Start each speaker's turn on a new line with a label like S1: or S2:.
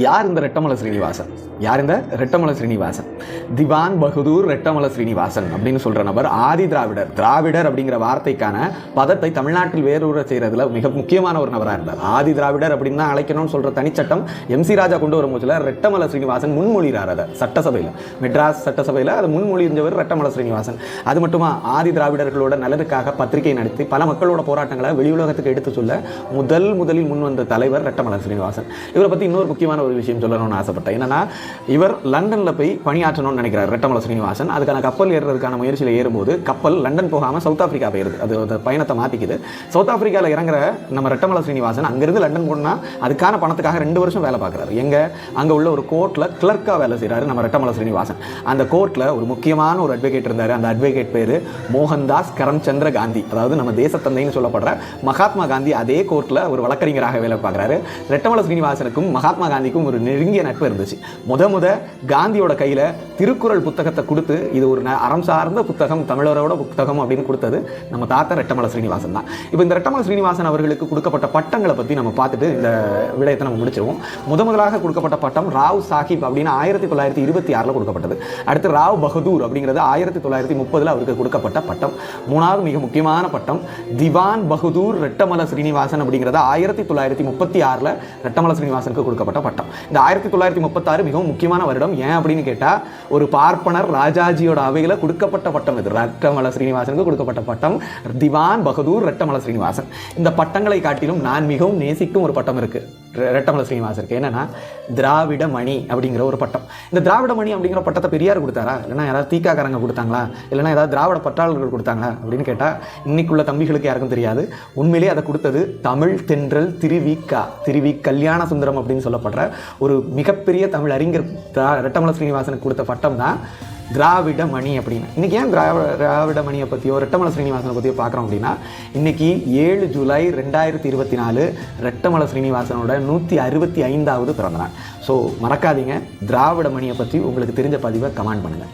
S1: யார் இந்த ரெட்டமலை ஸ்ரீனிவாசன்? யார் இந்த ரெட்டமலை ஸ்ரீனிவாசன்? திவான் பகதூர் ரெட்டமலை ஸ்ரீனிவாசன் அப்படின்னு சொல்ற நபர் ஆதி திராவிடர். திராவிடர் அப்படிங்கிற வார்த்தைக்கான பதத்தை தமிழ்நாட்டில் வேரூர செய்யறதுல மிக முக்கியமான ஒரு நபராக இருந்தார். ஆதி திராவிடர் அப்படின்னு தான் அழைக்கணும்னு சொல்ற தனிச்சட்டம் MC ராஜா கொண்டு வரும்போது ரெட்டமலை ஸ்ரீனிவாசன் முன்மொழிகிறார். அதை சட்டசபையில், மெட்ராஸ் சட்டசபையில் அதை முன்மொழிஞ்சவர் ரெட்டமலை ஸ்ரீனிவாசன். அது மட்டுமா, ஆதி திராவிடர்களோட நலனுக்காக பத்திரிகை நடத்தி பல மக்களோட போராட்டங்களை வெளி உலகத்துக்கு எடுத்து சொல்ல முதலில் முன் வந்த தலைவர் ரெட்டமலை ஸ்ரீனிவாசன். இவரை பற்றி இன்னொரு முக்கியமான ஒரு விஷயம் சொல்லணும்னு ஆசைப்பட்டேன். என்னன்னா, இவர் லண்டனில் போய் பணியாற்றணும்னு நினைக்கிறார் ரெட்டமலை ஸ்ரீனிவாசன். அதுக்கான கப்பல் ஏறுறதுக்கான முயற்சியில் ஏறும்போது கப்பல் லண்டன் போகாமல் சவுத் ஆப்பிரிக்கா போயிருது. அது பயணத்தை மாற்றிக்குது. சவுத் ஆப்பிரிக்காவில் இறங்குற நம்ம ரெட்டமலை ஸ்ரீனிவாசன் அங்கிருந்து லண்டன் போனால் அதுக்கான பணத்துக்காக 2 வருஷம் வேலை பார்க்குறாரு. அங்கே உள்ள ஒரு கோர்ட்டில் கிளர்க்காக வேலை செய்கிறாரு நம்ம ரெட்டமலை ஸ்ரீனிவாசன். அந்த கோர்ட்டில் ஒரு முக்கியமான ஒரு அட்வொகேட் இருந்தார். அந்த அட்வொகேட் பேர் மோகன்தாஸ் கரம்சந்திர காந்தி. அதாவது நம்ம தேசத்தந்தைன்னு சொல்லப்படுற மகாத்மா காந்தி அதே கோர்ட்டில் ஒரு வழக்கறிஞராக வேலை பார்க்குறாரு. ரெட்டமலை ஸ்ரீனிவாசனுக்கும் மகாத்மா காந்திக்கும் ஒரு நெருங்கிய நட்பு இருந்துச்சு. முத காந்தியோட கையில் திருக்குறள் புத்தகத்தை கொடுத்து இது ஒரு அறம் சார்ந்த புத்தகம், தமிழரோட புத்தகம் அப்படின்னு கொடுத்தது நம்ம தாத்தா ரெட்டமலை ஸ்ரீனிவாசன் தான். இப்போ இந்த ரெட்டமலை ஸ்ரீனிவாசன் அவர்களுக்கு கொடுக்கப்பட்ட பட்டங்களை பற்றி நம்ம பார்த்துட்டு இந்த விடயத்தை நம்ம முடிச்சிருவோம். முதலாக கொடுக்கப்பட்ட பட்டம் ராவ் சாஹிப் அப்படின்னு 1926 கொடுக்கப்பட்டது. அடுத்து ராவ் பகதூர் அப்படிங்கிறது 1930 அவருக்கு கொடுக்கப்பட்ட பட்டம். 3வது மிக முக்கியமான பட்டம் திவான் பகதூர் ரெட்டமலை ஸ்ரீனிவாசன் அப்படிங்கிறது 1936 ரெட்டமலை ஸ்ரீனிவாசனுக்கு கொடுக்கப்பட்ட பட்டம். இந்த 1936 மிகவும் முக்கியமான வருடம். ஏன் அப்படின்னு கேட்டால், ஒரு பார்ப்பனர் ராஜாஜியோட அவையில் கொடுக்கப்பட்ட பட்டம் இது. ரெட்டமலை ஸ்ரீனிவாசனுக்கு கொடுக்கப்பட்ட பட்டம் திவான் பகதூர் ரெட்டமலை ஸ்ரீனிவாசன். இந்த பட்டங்களை காட்டிலும் நான் மிகவும் நேசிக்கும் ஒரு பட்டம் இருக்கு ரெட்டமலை ஸ்ரீனிவாசனுக்கு. என்னன்னா, திராவிட மணி அப்படிங்கிற ஒரு பட்டம். இந்த திராவிட மணி அப்படிங்கிற பட்டத்தை பெரியார் கொடுத்தாரா, இல்லைன்னா யாராவது தீக்காக்காரங்க கொடுத்தாங்களா, இல்லைன்னா ஏதாவது திராவிட பற்றாளர்கள் கொடுத்தாங்களா அப்படின்னு கேட்டால் இன்னைக்குள்ள தம்பிகளுக்கு யாருக்கும் தெரியாது. உண்மையிலே அதை கொடுத்தது தமிழ் தென்றல் திரு கல்யாண சுந்தரம் அப்படின்னு சொல்லப்படுற ஒரு மிகப்பெரிய தமிழ் அறிஞர் ரெட்டமலை ஸ்ரீனிவாசனுக்கு கொடுத்த பட்டம் தான் திராவிட மணி அப்படின்னு. இன்றைக்கி ஏன் திராவிட மணியை பற்றியோ ரெட்டமலை ஸ்ரீனிவாசனை பற்றியோ பார்க்குறோம் அப்படின்னா, இன்றைக்கி 7 ஜூலை 2024 ரெட்டமலை ஸ்ரீனிவாசனோட 165வது பிறந்தநாள். ஸோ மறக்காதீங்க, திராவிட மணியை பற்றி உங்களுக்கு தெரிஞ்ச பதிவை கமெண்ட் பண்ணுங்கள்.